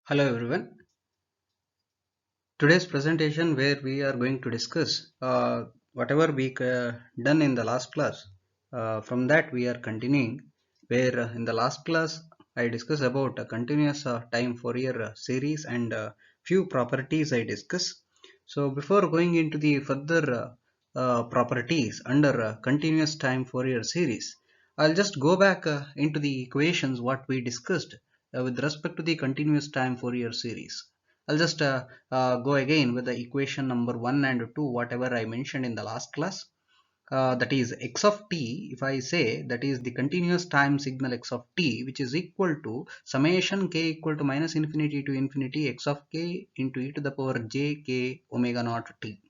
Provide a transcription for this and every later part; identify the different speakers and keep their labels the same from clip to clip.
Speaker 1: Hello everyone. Today's presentation where we are going to discuss whatever we done in the last class. From that we are continuing where in the last class I discussed about a continuous time Fourier series and few properties I discussed. So before going into the further properties under continuous time Fourier series, I'll just go back into the equations what we discussed with respect to the continuous time Fourier series. I'll just go again with the equation number 1 and 2 whatever I mentioned in the last class. That is x of t, if I say that is the continuous time signal x of t, which is equal to summation k equal to minus infinity to infinity x of k into e to the power j k omega naught t.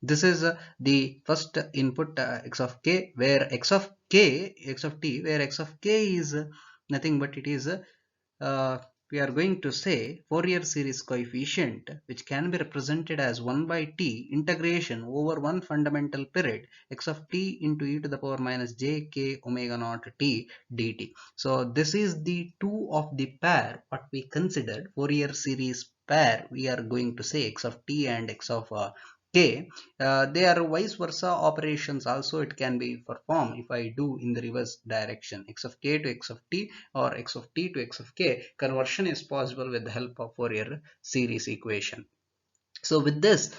Speaker 1: This is the first input x of k, where x of t, where x of k is nothing but it is we are going to say Fourier series coefficient, which can be represented as 1 by t integration over one fundamental period x of t into e to the power minus j k omega naught t dt. So this is the two of the pair what we considered Fourier series pair. We are going to say x of t and x of k. They are vice versa operations also it can be performed if I do in the reverse direction, x of k to x of t or x of t to x of k. Conversion is possible with the help of Fourier series equation. So with this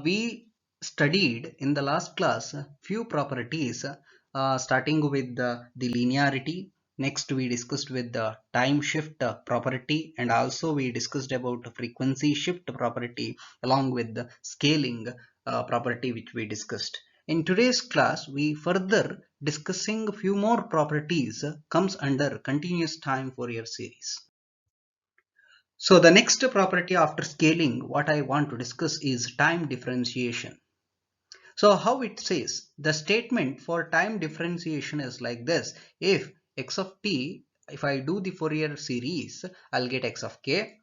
Speaker 1: we studied in the last class few properties starting with the linearity. Next we discussed with the time shift property, and also we discussed about frequency shift property along with the scaling property which we discussed. In today's class we further discussing a few more properties comes under continuous time Fourier series. So the next property after scaling what I want to discuss is time differentiation. So how it says, the statement for time differentiation is like this: if x of t, if I do the Fourier series, I'll get x of k.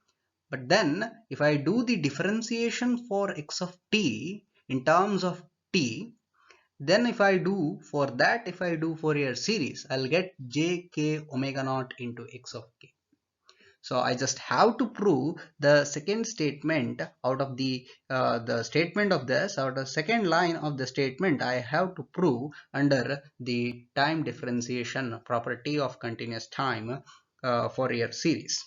Speaker 1: But then if I do the differentiation for x of t in terms of t, then if I do for that, if I do Fourier series, I'll get j k omega naught into x of k. So I just have to prove the second statement out of the statement of this, out of the second line of the statement I have to prove under the time differentiation property of continuous time Fourier series.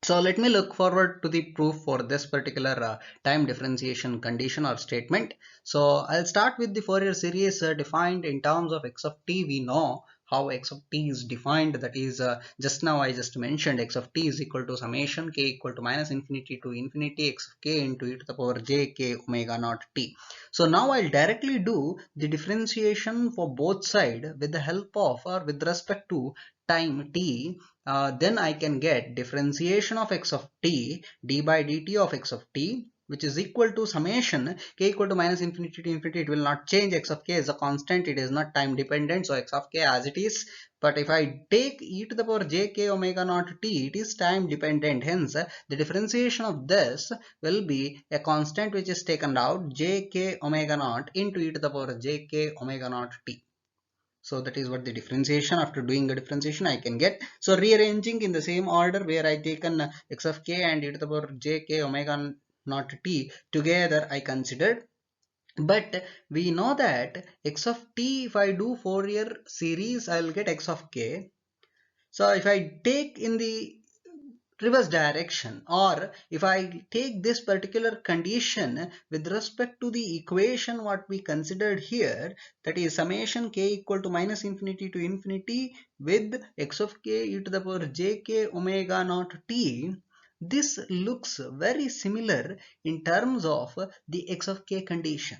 Speaker 1: So let me look forward to the proof for this particular time differentiation condition or statement. So I'll start with the Fourier series defined in terms of x of t. We know how x of t is defined, that is just now I just mentioned x of t is equal to summation k equal to minus infinity to infinity x of k into e to the power j k omega naught t. So now I'll directly do the differentiation for both sides with the help of or with respect to time t. Then I can get differentiation of x of t d by dt of x of t, which is equal to summation k equal to minus infinity to infinity. It will not change, x of k is a constant, it is not time dependent, so x of k as it is. But if I take e to the power j k omega naught t, it is time dependent, hence the differentiation of this will be a constant which is taken out, j k omega naught into e to the power j k omega naught t. So that is what the differentiation, after doing the differentiation I can get. So rearranging in the same order where I taken x of k and e to the power j k omega naught t together I considered. But we know that x of t, if I do Fourier series, I will get x of k. So if I take in the reverse direction, or if I take this particular condition with respect to the equation what we considered here, that is summation k equal to minus infinity to infinity with x of k e to the power j k omega naught t, this looks very similar in terms of the x of k condition.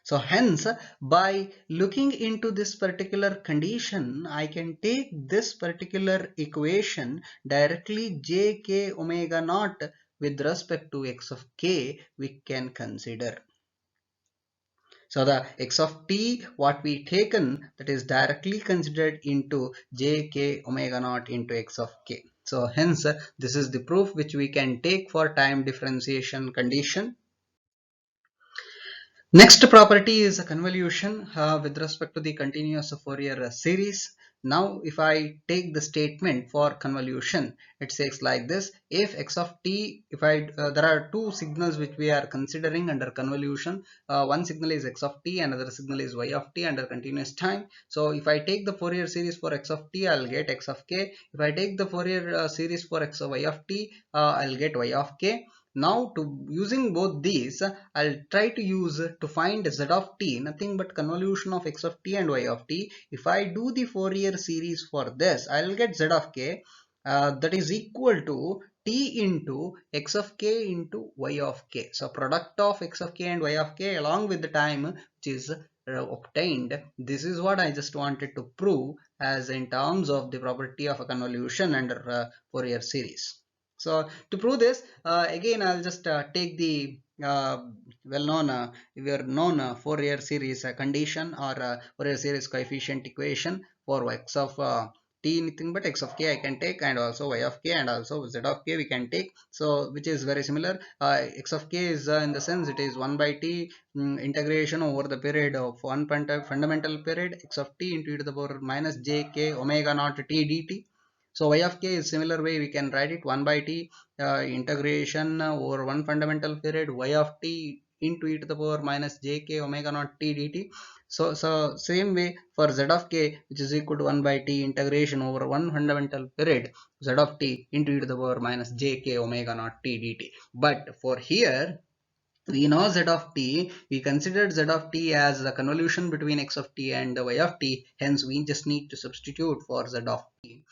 Speaker 1: So hence, by looking into this particular condition, I can take this particular equation directly j k omega naught with respect to x of k we can consider. So the x of t what we taken, that is directly considered into j k omega naught into x of k. So hence this is the proof which we can take for time differentiation condition. Next property is a convolution with respect to the continuous Fourier series. Now if I take the statement for convolution, it says like this: if x of t, if I there are two signals which we are considering under convolution. One signal is x of t, another signal is y of t under continuous time. So if I take the Fourier series for x of t, I'll get x of k. If I take the Fourier series for x of y of t, I'll get y of k. Now to using both these, I'll try to use to find z of t, nothing but convolution of x of t and y of t. If I do the Fourier series for this, I'll get z of k, that is equal to t into x of k into y of k. So product of x of k and y of k along with the time which is obtained. This is what I just wanted to prove as in terms of the property of a convolution under Fourier series. So to prove this, again I'll just take the well-known Fourier series condition or Fourier series coefficient equation for x of t, anything but x of k I can take, and also y of k and also z of k we can take. So which is very similar. X of k is in the sense it is 1 by t integration over the period of one fundamental period x of t into e to the power minus j k omega naught t dt. So y of k is similar way we can write it 1 by t integration over one fundamental period y of t into e to the power minus j k omega naught t dt. So same way for z of k, which is equal to 1 by t integration over one fundamental period z of t into e to the power minus j k omega naught t dt. But for here we know z of t, we considered z of t as the convolution between x of t and y of t, hence we just need to substitute for z of t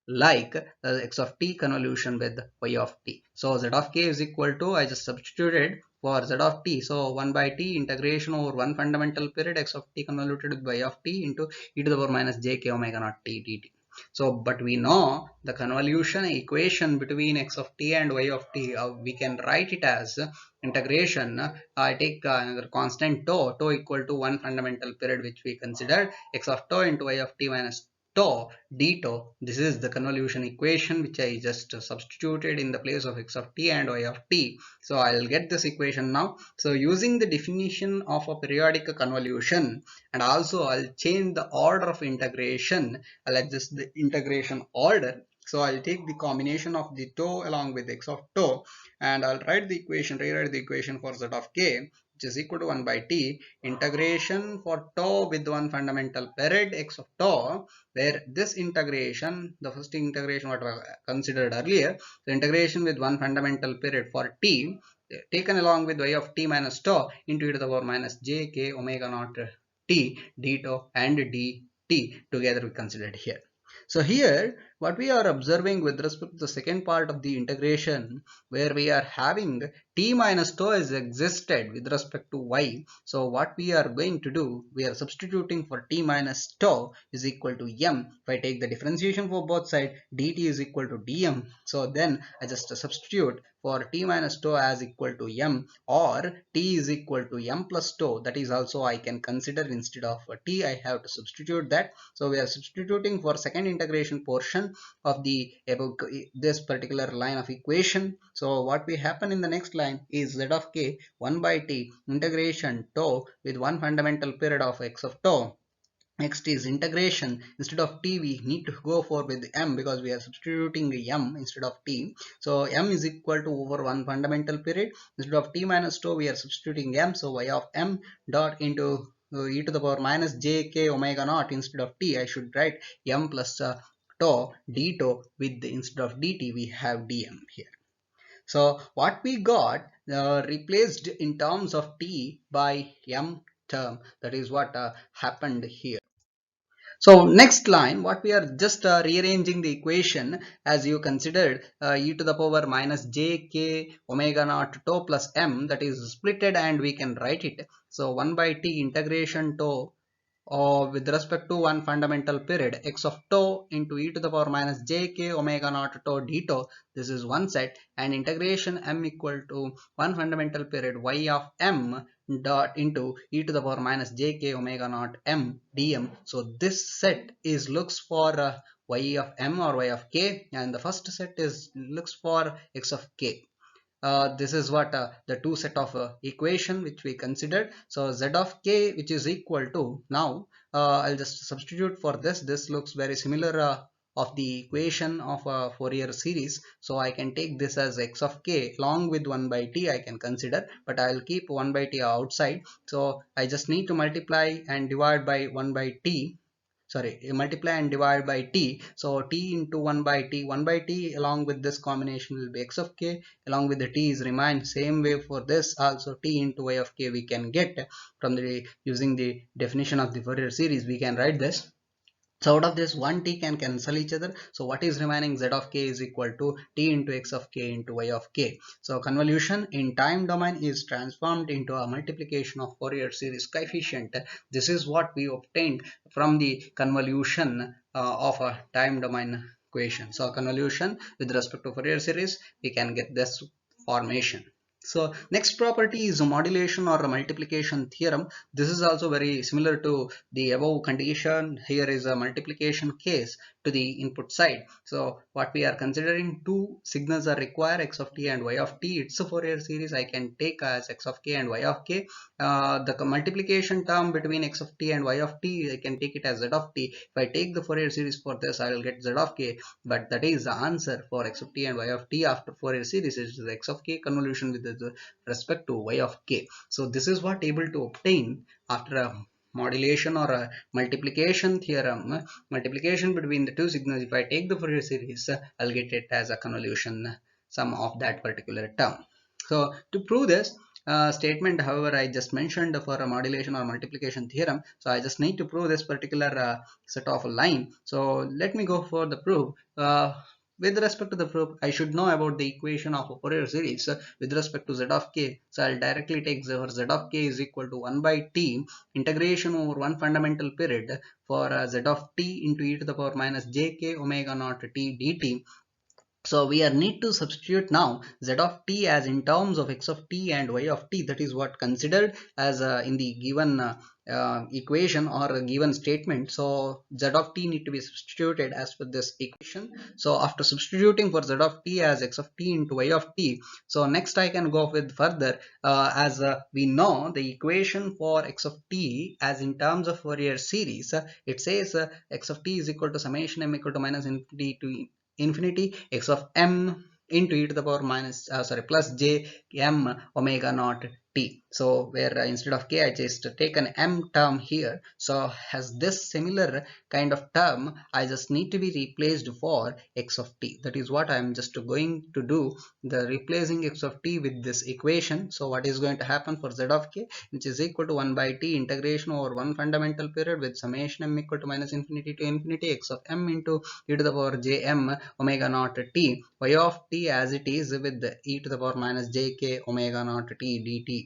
Speaker 1: like x of t convolution with y of t. So z of k is equal to, I just substituted for z of t, so 1 by t integration over one fundamental period x of t convoluted with y of t into e to the power minus j k omega naught t dt. So but we know the convolution equation between x of t and y of t, we can write it as integration. I take another constant tau equal to one fundamental period which we considered, x of tau into y of t minus tau d tau. This is the convolution equation which I just substituted in the place of x of t and y of t. So I'll get this equation now. So using the definition of a periodic convolution, and also I'll change the order of integration. I'll adjust the integration order. So I'll take the combination of the tau along with x of tau, and I'll rewrite the equation for z of k, which is equal to 1 by t integration for tau with one fundamental period x of tau, where this integration, the first integration what was considered earlier, the integration with one fundamental period for t taken along with y of t minus tau into e to the power minus j k omega naught t d tau and dt together we considered here. So here what we are observing with respect to the second part of the integration, where we are having t minus tau is existed with respect to y. So what we are going to do, we are substituting for t minus tau is equal to m. If I take the differentiation for both sides, dt is equal to dm. So then I just substitute for t minus tau as equal to m, or t is equal to m plus tau. That is also I can consider instead of t, I have to substitute that. So we are substituting for second integration portion of the above this particular line of equation. So what will happen in the next line is z of k 1 by t integration tau with one fundamental period of x of tau. Next is integration. Instead of t we need to go for with m because we are substituting m instead of t. So m is equal to over one fundamental period. Instead of t minus tau we are substituting m. So y of m dot into e to the power minus j k omega naught. Instead of t I should write m plus tau d tau with the, instead of dt we have dm here. So what we got replaced in terms of t by m term, that is what happened here. So next line, what we are just rearranging the equation as you considered e to the power minus j k omega naught tau plus m, that is splitted and we can write it. So 1 by t integration tau with respect to one fundamental period x of tau into e to the power minus j k omega naught tau d tau. This is one set, and integration m equal to one fundamental period y of m dot into e to the power minus j k omega naught m dm. So this set is looks for y of m or y of k, and the first set is looks for x of k. This is what the two set of equation which we considered. So z of k, which is equal to, now I'll just substitute for this. This looks very similar of the equation of a Fourier series. So I can take this as x of k along with 1 by t I can consider, but I'll keep 1 by t outside. So I just need to multiply and divide by 1 by t, sorry, multiply and divide by t. So t into 1 by t, 1 by t along with this combination will be x of k, along with the t is remain. Same way for this also, t into y of k we can get from the using the definition of the Fourier series. We can write this. So out of this, 1 t can cancel each other. So what is remaining? Z of k is equal to t into x of k into y of k. So convolution in time domain is transformed into a multiplication of Fourier series coefficient. This is what we obtained from the convolution of a time domain equation. So convolution with respect to Fourier series, we can get this formation. So next property is a modulation or a multiplication theorem. This is also very similar to the above condition. Here is a multiplication case to the input side. So what we are considering, two signals are required, x of t and y of t. It's a Fourier series. I can take as x of k and y of k. The multiplication term between x of t and y of t, I can take it as z of t. If I take the Fourier series for this, I will get z of k. But that is the answer for x of t and y of t after Fourier series is x of k convolution with respect to y of k. So this is what able to obtain after a modulation or a multiplication theorem, multiplication between the two signals. If I take the Fourier series, I'll get it as a convolution sum of that particular term. So to prove this statement, however, I just mentioned for a modulation or multiplication theorem, so I just need to prove this particular set of line. So let me go for the proof. With respect to the proof, I should know about the equation of a Fourier series with respect to z of k. So I'll directly take z of k is equal to 1 by t integration over one fundamental period for z of t into e to the power minus jk omega naught t dt. So we are need to substitute now z of t as in terms of x of t and y of t. That is what considered as in the given equation or a given statement. So z of t need to be substituted as per this equation. So after substituting for z of t as x of t into y of t, so next I can go with further as we know the equation for x of t as in terms of Fourier series. It says x of t is equal to summation m equal to minus infinity to infinity x of m into e to the power minus plus j m omega naught t. So where instead of k I just take an m term here. So has this similar kind of term, I just need to be replaced for x of t. That is what I am just going to do, the replacing x of t with this equation. So what is going to happen for z of k, which is equal to 1 by t integration over one fundamental period with summation m equal to minus infinity to infinity x of m into e to the power jm omega naught t y of t as it is with the e to the power minus jk omega naught t dt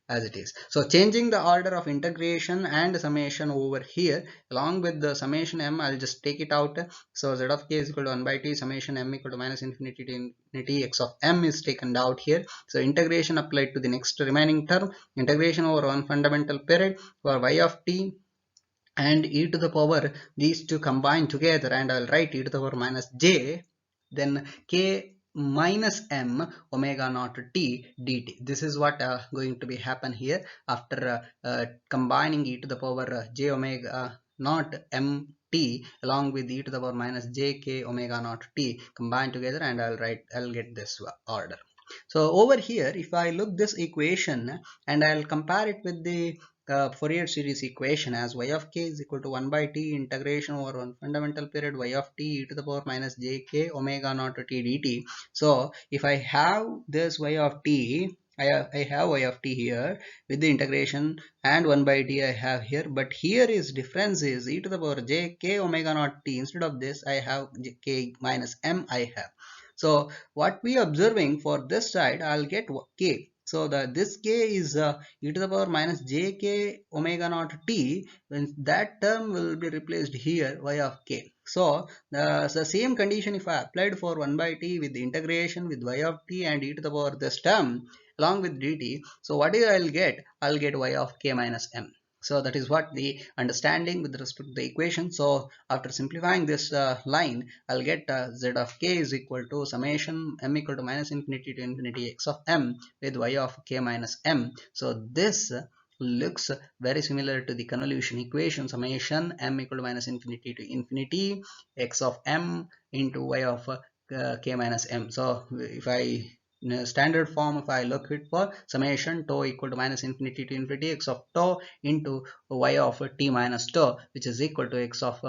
Speaker 1: as it is. So changing the order of integration and summation over here along with the summation m, I'll just take it out. So z of k is equal to 1 by t summation m equal to minus infinity to infinity x of m is taken out here. So integration applied to the next remaining term, integration over one fundamental period for y of t and e to the power, these two combine together, and I'll write e to the power minus j, then k minus m omega naught t dt. This is what going to be happen here after combining e to the power j omega naught m t along with e to the power minus j k omega naught t combined together, and I'll get this order. So over here, if I look this equation and I'll compare it with the Fourier series equation as y of k is equal to 1 by t integration over one fundamental period y of t e to the power minus jk omega naught t dt. So if I have this y of t, I have y of t here with the integration and 1 by t I have here, but here is difference is e to the power j k omega naught t. Instead of this I have k minus m I have. So what we observing for this side, I'll get k. So this k is e to the power minus jk omega naught t, when that term will be replaced here y of k. So the same condition if I applied for 1 by t with the integration with y of t and e to the power this term along with dt. So what is I'll get? I'll get y of k minus m. So that is what the understanding with respect to the equation. So after simplifying this line, I'll get z of k is equal to summation m equal to minus infinity to infinity x of m with y of k minus m. So this looks very similar to the convolution equation, summation m equal to minus infinity to infinity x of m into y of k minus m. So if I, in a standard form, if I look it for summation tau equal to minus infinity to infinity x of tau into y of t minus tau, which is equal to x of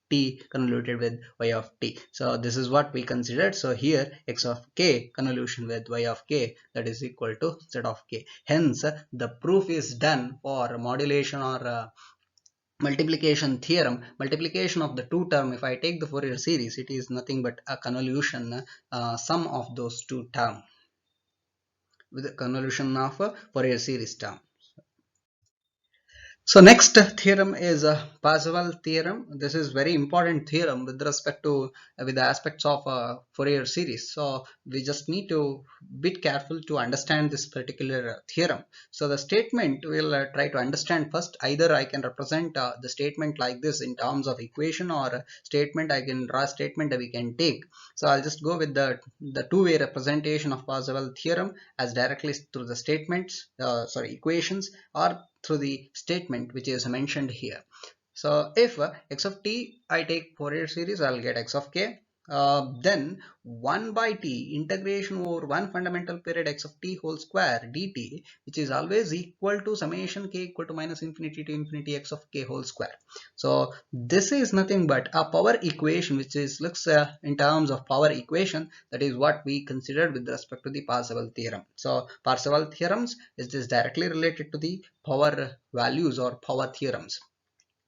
Speaker 1: t convoluted with y of t. So this is what we considered. So here x of k convolution with y of k, that is equal to z of k. Hence the proof is done for modulation or multiplication theorem. Multiplication of the two term, if I take the Fourier series, it is nothing but a convolution sum of those two term with the convolution of a Fourier series term. So next theorem is a Parseval theorem. This is very important theorem with respect to with the aspects of Fourier series. So we just need to be careful to understand this particular theorem. So the statement we'll try to understand first. Either I can represent the statement like this in terms of equation, or a statement I can draw a statement that we can take. So I'll just go with the two-way representation of Parseval theorem as directly through the statements, equations, or through the statement which is mentioned here. So if x of t I take Fourier series, I'll get x of k. Then 1 by t integration over one fundamental period x of t whole square dt, which is always equal to summation k equal to minus infinity to infinity x of k whole square. So this is nothing but a power equation, which is looks in terms of power equation. That is what we considered with respect to the Parseval theorem. So Parseval theorems is just directly related to the power values or power theorems.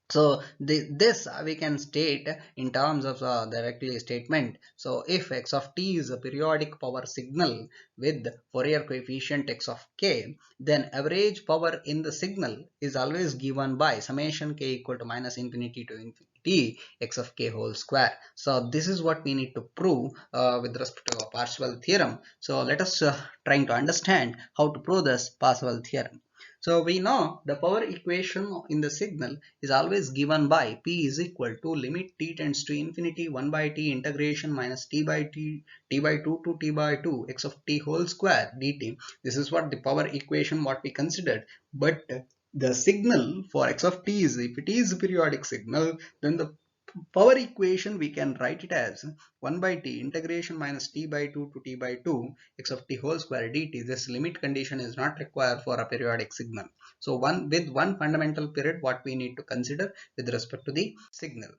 Speaker 1: So this we can state in terms of directly statement. So if x of t is a periodic power signal with Fourier coefficient x of k, then average power in the signal is always given by summation k equal to minus infinity to infinity x of k whole square. So this is what we need to prove with respect to Parseval theorem. So let us trying to understand how to prove this Parseval theorem. So we know the power equation in the signal is always given by P is equal to limit t tends to infinity 1 by t integration minus t by 2 to t by 2 x of t whole square dt. This is what the power equation what we considered. But the signal for x of t is, if it is a periodic signal, then the power equation we can write it as 1 by t integration minus t by 2 to t by 2 x of t whole square dt. This limit condition is not required for a periodic signal. So one fundamental period what we need to consider with respect to the signal.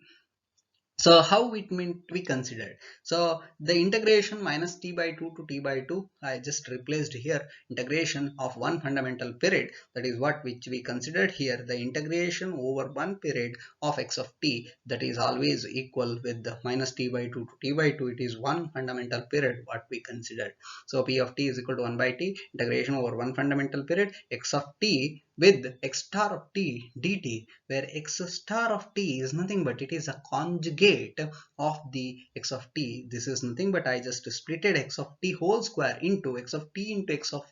Speaker 1: So how it meant to be considered? So the integration minus t by 2 to t by 2, I just replaced here integration of one fundamental period. That is what which we considered here, the integration over one period of x of t, that is always equal with the minus t by 2 to t by 2. It is one fundamental period what we considered. So p of t is equal to 1 by t integration over one fundamental period x of t with x star of t dt, where x star of t is nothing but it is a conjugate of the x of t. This is nothing but I just splitted x of t whole square into x of t into x of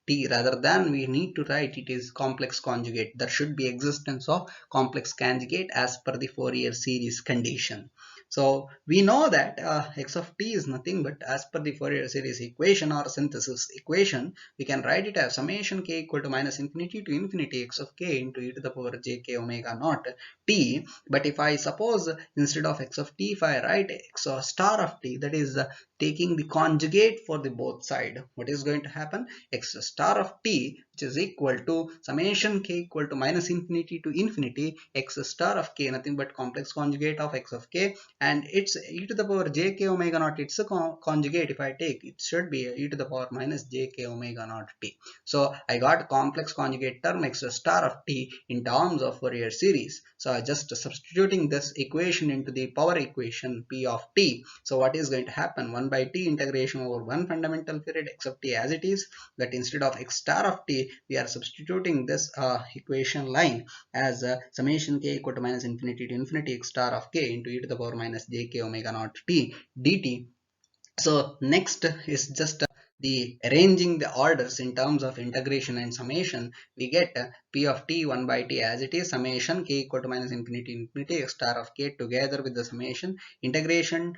Speaker 1: t. Rather than we need to write it is complex conjugate. There should be existence of complex conjugate as per the Fourier series condition. So we know that x of t is nothing but, as per the Fourier series equation or synthesis equation, we can write it as summation k equal to minus infinity to infinity x of k into e to the power j k omega naught t. But if I suppose instead of x of t, if I write x star of t, that is taking the conjugate for the both side, what is going to happen? X star of t, which is equal to summation k equal to minus infinity to infinity x star of k, nothing but complex conjugate of x of k, and it's e to the power j k omega naught. It's a conjugate. If I take, it should be e to the power minus j k omega naught t. So I got complex conjugate term x star of t in terms of Fourier series. So I just substituting this equation into the power equation p of t. So what is going to happen? 1 by t integration over one fundamental period x of t as it is, that instead of x star of t, we are substituting this equation line as summation k equal to minus infinity to infinity x star of k into e to the power minus j k omega naught t dt. So next is just the arranging the orders in terms of integration and summation. We get p of t 1 by t as it is, summation k equal to minus infinity infinity x star of k together with the summation integration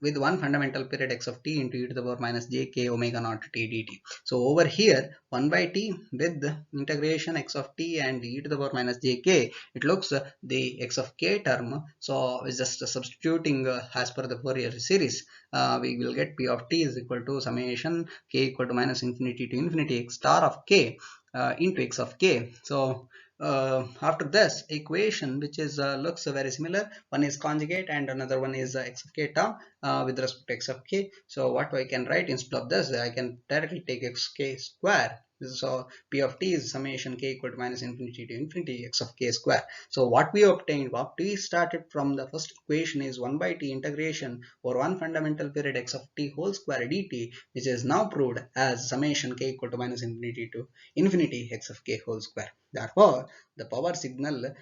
Speaker 1: with one fundamental period x of t into e to the power minus j k omega naught t dt. So over here 1 by t with the integration x of t and e to the power minus j k, it looks the x of k term. So it's just substituting as per the Fourier series, we will get p of t is equal to summation k equal to minus infinity to infinity x star of k into x of k. So after this equation, which is looks very similar, one is conjugate and another one is x of k term with respect to x of k. So what I can write instead of this, I can directly take x k square. So p of t is summation k equal to minus infinity to infinity x of k square. So what we obtained, what we started from the first equation is 1 by t integration over one fundamental period x of t whole square dt, which is now proved as summation k equal to minus infinity to infinity x of k whole square. Therefore, the power signal,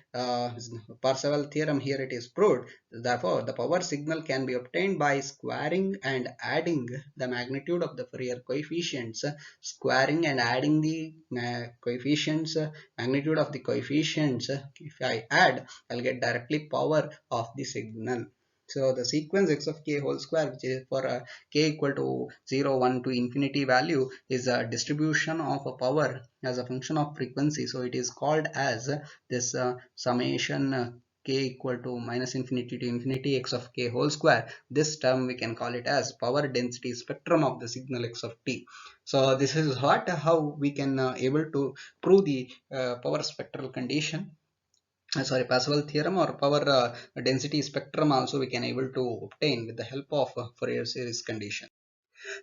Speaker 1: Parseval theorem here it is proved. Therefore, the power signal can be obtained by squaring and adding the magnitude of the Fourier coefficients, squaring and adding the coefficients, magnitude of the coefficients. If I add, I'll get directly power of the signal. So the sequence x of k whole square, which is for k equal to 0, 1 to infinity value, is a distribution of a power as a function of frequency. So it is called as this summation k equal to minus infinity to infinity x of k whole square. This term we can call it as power density spectrum of the signal x of t. So this is how we can able to prove the power spectral condition, Parseval theorem, or power density spectrum also we can able to obtain with the help of Fourier series condition.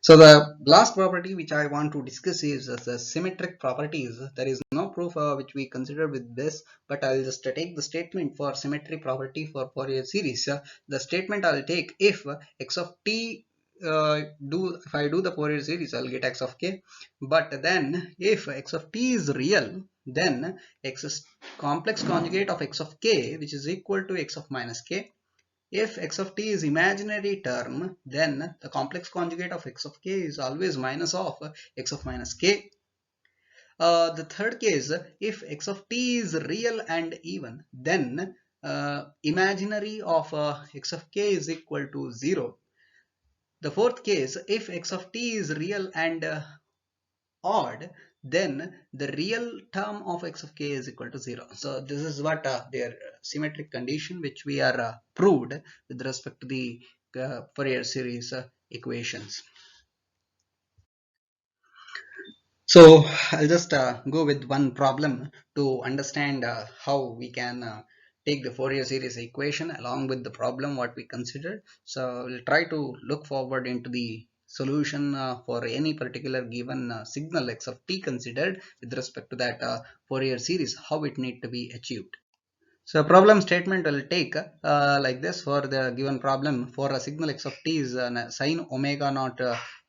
Speaker 1: So the last property which I want to discuss is the symmetric properties. There is no proof which we consider with this, but I'll just take the statement for symmetry property for Fourier series. The statement I'll take, if x of t if I do the Fourier series, I'll get x of k. But then if x of t is real, then x is complex conjugate of x of k, which is equal to x of minus k. If x of t is imaginary term, then the complex conjugate of x of k is always minus of x of minus k. The third case, if x of t is real and even, then imaginary of x of k is equal to 0. The fourth case, if x of t is real and odd, then the real term of x of k is equal to 0. So this is what their symmetric condition which we are proved with respect to the Fourier series equations. So I'll just go with one problem to understand how we can take the Fourier series equation along with the problem what we considered. So we'll try to look forward into the solution for any particular given signal x of t considered with respect to that Fourier series, how it need to be achieved. So problem statement will take like this. For the given problem, for a signal x of t is sine omega naught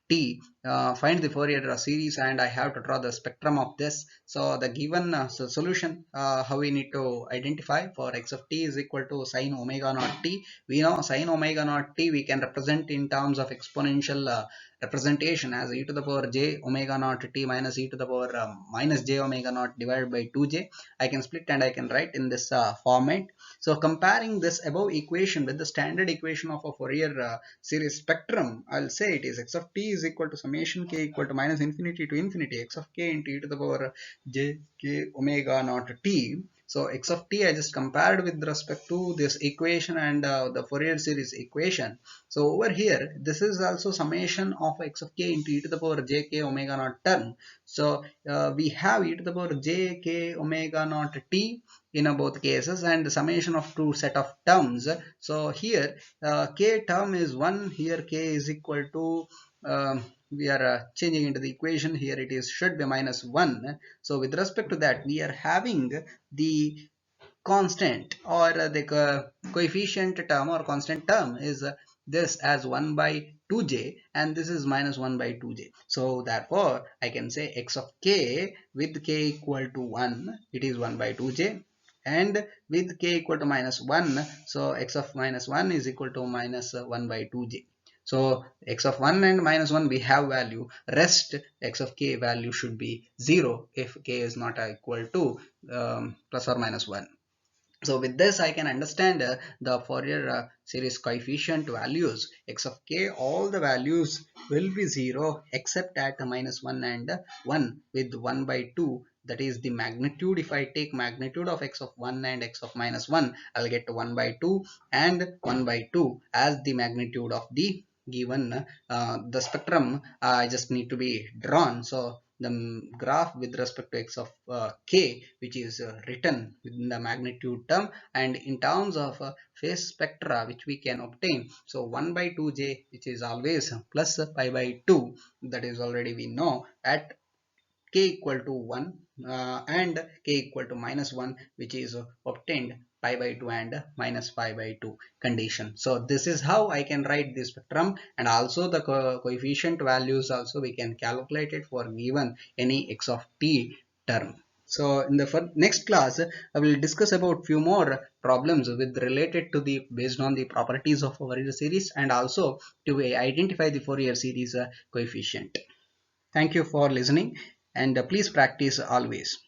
Speaker 1: t, find the Fourier series, and I have to draw the spectrum of this. So the given solution, how we need to identify for x of t is equal to sine omega naught t. We know sine omega naught t we can represent in terms of exponential representation as e to the power j omega naught t minus e to the power minus j omega naught divided by 2j. I can split and I can write in this format. So comparing this above equation with the standard equation of a Fourier series spectrum, I'll say it is x of t is equal to summation k equal to minus infinity to infinity x of k into e to the power j k omega naught t. So x of t I just compared with respect to this equation and the Fourier series equation. So over here, this is also summation of x of k into e to the power j k omega naught term. So we have e to the power j k omega naught t in both cases, and the summation of two set of terms. So here k term is 1, here k is equal to we are changing into the equation, here it is should be minus 1. So with respect to that, we are having the constant or the coefficient term or constant term is this as 1 by 2j, and this is minus 1 by 2j. So therefore I can say x of k with k equal to 1, it is 1 by 2j, and with k equal to minus 1, so x of minus 1 is equal to minus 1 by 2j. So x of 1 and minus 1 we have value, rest x of k value should be 0 if k is not equal to plus or minus 1. So with this I can understand the Fourier series coefficient values x of k, all the values will be 0 except at minus 1 and 1 with 1 by 2, that is the magnitude. If I take magnitude of x of 1 and x of minus 1, I'll get 1 by 2 and 1 by 2 as the magnitude of the given the spectrum. I just need to be drawn. So the graph with respect to x of k, which is written within the magnitude term, and in terms of phase spectra which we can obtain. So 1 by 2j, which is always plus pi by 2, that is already we know, at k equal to 1 and k equal to minus 1, which is obtained pi by 2 and minus pi by 2 condition. So this is how I can write the spectrum, and also the coefficient values also we can calculate it for given any x of t term. So in the next class I will discuss about few more problems with related to the based on the properties of Fourier series, and also to identify the Fourier series coefficient. Thank you for listening, and please practice always.